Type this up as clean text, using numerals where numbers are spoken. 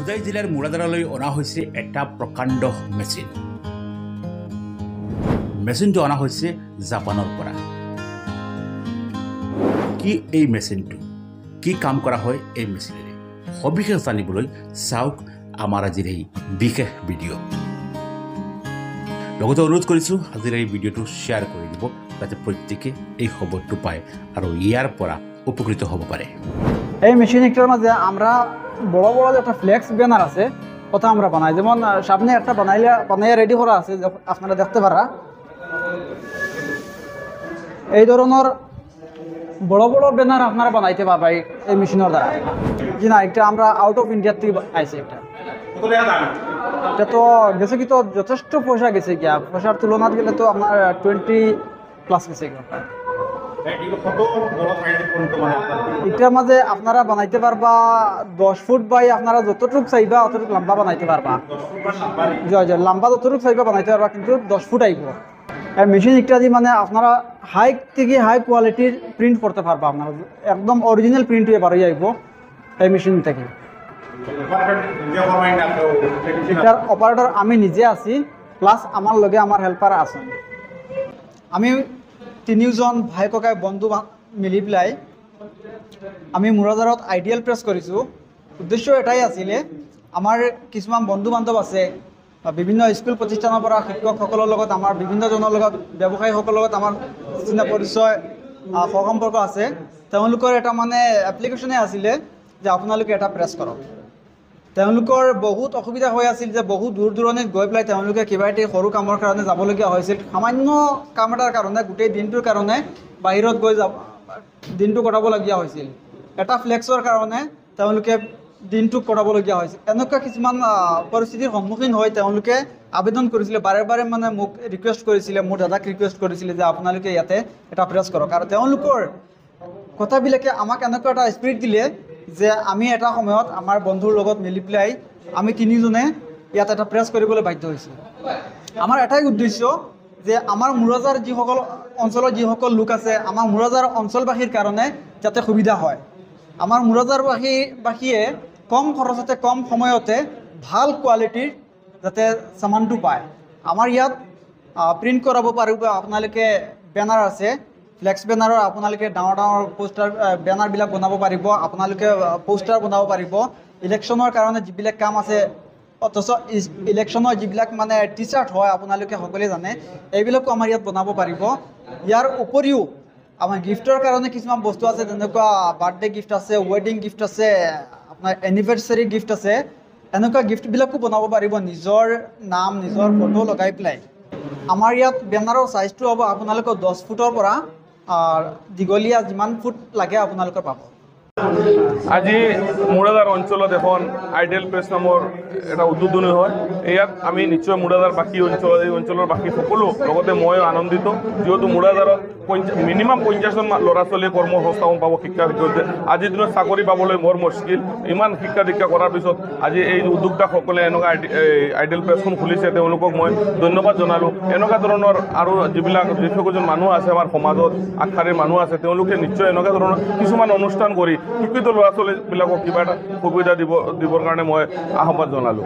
হোজাই জিলাৰ মুৰাদাৰালৈ অনা হৈছে এটা প্ৰকাণ্ড মেচিন। মেচিনটো অনা হৈছে জাপানৰ পৰা। কি এই মেচিনটো, কি কাম কৰা হয় এই মেচিনেৰে, সবিশেষ জানিবলৈ চাওক আমাৰ আজিৰ এই বিশেষ ভিডিঅ'। লগতে অনুৰোধ কৰিছোঁ আজিৰ এই ভিডিঅ'টো শ্বেয়াৰ কৰি দিব, যাতে প্ৰত্যেকে এই খবৰটো পায় আৰু ইয়াৰ পৰা উপকৃত হ'ব পাৰে। এই মেশিনটার মাঝে আমরা বড় বড় একটা ফ্লেক্স ব্যানার আছে ওটা আমরা বানাই, যেমন সামনে একটা বানাইয়া রেডি করা আছে, আপনারা দেখতে পারা। এই ধরনের বড় বড় ব্যানার আপনারা বানাইতে পারবা এই মেশিনের দ্বারা। জি না, এটা আমরা আউট অফ ইন্ডিয়া থেকে আইছে। এটা তো গেছে কি, তো যথেষ্ট পয়সা গেছে গিয়া, পয়সার তুলনাত গেলে তো আপনার 20+ গেছে গিয়া। এটার মাঝে আপনারা বানাইতে পারবা 10 ফুট বাই আপনারা যতটুক চাইবা অতটুক লম্বা বানাইতে পারবা। লম্বা যতটুক চাইবা বানাইতে পারবা, কিন্তু 10 ফুট আইব। আর মেশিন একটা দিয়ে মানে আপনারা হাই থেকে হাই কোয়ালিটির প্রিন্ট করতে পারবা, আপনারা একদম অরিজিনাল প্রিন্ট হয়ে বাড়ি আইব এই মেশিন থেকে। এটার অপারেটর আমি নিজে আছি, প্লাস আমার লগে আমার হেল্পার আছেন। আমি 3জন ভাই ককাই বন্ধু মিলি পেলাই আমি মুৰাদাৰত আইডিয়েল প্ৰেছ কৰিছোঁ। উদ্দেশ্য এটাই আছিলে, আমাৰ কিছুমান বন্ধু বান্ধৱ আছে বিভিন্ন স্কুল প্ৰতিষ্ঠানৰ পৰা, শিক্ষকসকলৰ লগত, আমাৰ বিভিন্নজনৰ লগত, ব্যৱসায়ীসকলৰ লগত আমাৰ চিনা পৰিচয় সম্পৰ্ক আছে। তেওঁলোকৰ এটা মানে এপ্লিকেশ্যনে আছিলে যে আপোনালোকে এটা প্ৰেছ কৰক। তেওঁলোকৰ বহুত অসুবিধা হৈ আছিল যে বহু দূৰ দূৰণিত গৈ পেলাই তেওঁলোকে কিবা এটি সৰু কামৰ কাৰণে যাবলগীয়া হৈছিল। সামান্য কাম এটাৰ কাৰণে গোটেই দিনটোৰ কাৰণে বাহিৰত গৈ দিনটো কটাবলগীয়া হৈছিল। এটা ফ্লেক্সৰ কাৰণে তেওঁলোকে দিনটো কটাবলগীয়া হৈছিল। এনেকুৱা কিছুমান পৰিস্থিতিৰ সন্মুখীন হৈ তেওঁলোকে আবেদন কৰিছিলে, বাৰে বাৰে মানে মোক ৰিকুৱেষ্ট কৰিছিলে, মোৰ দাদাক ৰিকুৱেষ্ট কৰিছিলে যে আপোনালোকে ইয়াতে এটা প্ৰেছ কৰক। আৰু তেওঁলোকৰ কথাবিলাকে আমাক এনেকুৱা এটা স্পিৰিট দিলে যে আমি এটা সময়ত আমাৰ বন্ধুৰ লগত মিলি পেলাই আমি 3জনে ইয়াত এটা প্ৰেছ কৰিবলৈ বাধ্য হৈছোঁ। আমাৰ এটাই উদ্দেশ্য যে আমাৰ মুৰাদাৰ যিসকল অঞ্চলৰ যিসকল লোক আছে, আমাৰ মুৰাদাৰ অঞ্চলবাসীৰ কাৰণে যাতে সুবিধা হয়, আমাৰ মুৰাদাৰবাসীয়ে কম খৰচতে কম সময়তে ভাল কোৱালিটিৰ যাতে সামানটো পায়। আমাৰ ইয়াত প্ৰিণ্ট কৰাব পাৰিব আপোনালোকে। বেনাৰ আছে, ফ্লেক্স বেনাৰৰ আপোনালোকে ডাঙৰ ডাঙৰ পোষ্টাৰ বেনাৰবিলাক বনাব পাৰিব, আপোনালোকে পোষ্টাৰ বনাব পাৰিব। ইলেকশ্যনৰ কাৰণে যিবিলাক কাম আছে, অথচ ইলেকশ্যনৰ যিবিলাক মানে টি চাৰ্ট হয় আপোনালোকে সকলোৱে জানে, এইবিলাকো আমাৰ ইয়াত বনাব পাৰিব। ইয়াৰ উপৰিও আমাৰ গিফ্টৰ কাৰণে কিছুমান বস্তু আছে, যেনেকুৱা বাৰ্থডে গিফ্ট আছে, ৱেডিং গিফ্ট আছে, আপোনাৰ এনিভাৰ্চাৰী গিফ্ট আছে। এনেকুৱা গিফ্টবিলাকো বনাব পাৰিব নিজৰ নাম, নিজৰ ফটো লগাই পেলাই। আমাৰ ইয়াত বেনাৰৰ চাইজটো হ'ব আপোনালোকৰ 10 ফুটৰ পৰা দীঘলীয়া যিমান ফুট লাগে আপোনালোকৰ পাব। আজি মুৰাদাৰ অঞ্চলত এখন আইডিয়েল প্ৰেছ নামৰ এটা উদ্বোধনী হয়। ইয়াত আমি নিশ্চয় মুৰাদাৰবাসী এই অঞ্চলৰ বাসী সকলো, লগতে মই আনন্দিত, যিহেতু মুৰাদাৰত মিনিমাম 50জন ল'ৰা ছোৱালীয়ে কৰ্মসংস্থাপন পাব, শিক্ষা শিক্ষয়িত্ৰী। আজিৰ দিনত চাকৰি পাবলৈ বৰ মুস্কিল। ইমান শিক্ষা দীক্ষা কৰাৰ পিছত আজি এই উদ্যোক্তাসকলে এনেকুৱা আইডিয়েল প্ৰেছখন খুলিছে, তেওঁলোকক মই ধন্যবাদ জনালোঁ। এনেকুৱা ধৰণৰ আৰু যিসকলজন মানুহ আছে আমাৰ সমাজত, আগশাৰীৰ মানুহ আছে, তেওঁলোকে নিশ্চয় এনেকুৱা ধৰণৰ কিছুমান অনুষ্ঠান কৰি শিক্ষিত ল'ৰা ছোৱালীবিলাকক কিবা এটা সুবিধা দিবৰ কাৰণে মই আহ্বান জনালোঁ।